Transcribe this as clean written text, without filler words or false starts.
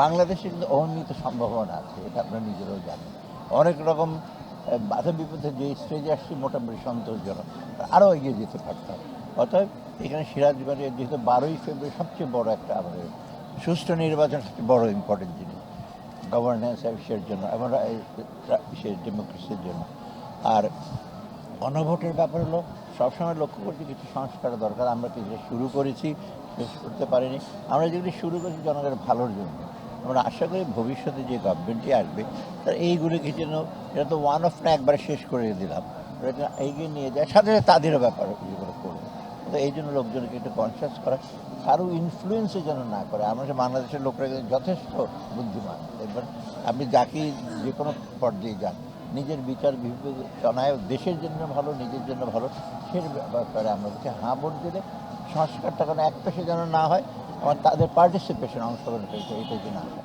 বাংলাদেশে কিন্তু অনিহিত সম্ভাবনা আছে, এটা আপনারা নিজেরাও জানেন। অনেক রকম বাধা বিপদে যে স্টেজে আসছি মোটামুটি সন্তোষজনক। আরও এগিয়ে যেতে পারতাম। অতএব এখানে সিরাজগঞ্জে যেহেতু 12ই ফেব্রুয়ারি সবচেয়ে বড় একটা আমাদের সুষ্ঠু নির্বাচন সবচেয়ে বড় ইম্পর্টেন্ট জিনিস। গভর্নেন্স ইসের জন্য এবং ডেমোক্রেসির জন্য। আর গণভোটের ব্যাপার হলো সবসময় লক্ষ্য করছি কিছু সংস্কারের দরকার। আমরা কিছু শুরু করেছি, শেষ করতে পারিনি। আমরা যেগুলি শুরু করেছি জনগণের ভালোর জন্য। আমরা আশা করি ভবিষ্যতে যে গভর্নমেন্টটি আসবে তার এইগুলিকে যেন, এটা তো ওয়ান অফ না একবারে শেষ করে দিলাম, এটা যেন এগিয়ে নিয়ে যায়, সাথে সাথে তাদেরও ব্যাপার যেগুলো করবে। তো এই জন্য লোকজনকে একটু কনসিয়াস করা, কারো ইনফ্লুয়েন্সে যেন না করে। আমরা বাংলাদেশের লোকরা কিন্তু যথেষ্ট বুদ্ধিমান। দেখবেন আপনি যাকেই যে কোনো পর্যায়ে যান, নিজের বিচার বিবেচনায় দেশের জন্য ভালো, নিজের জন্য ভালো, সে ব্যাপারে আমরা বলছি হ্যাঁ ভোট দিলে সংস্কারটা কোনো এক পেশে যেন না হয়, আমার তাদের পার্টিসিপেশন, অংশগ্রহণ এটাই যেন আসে।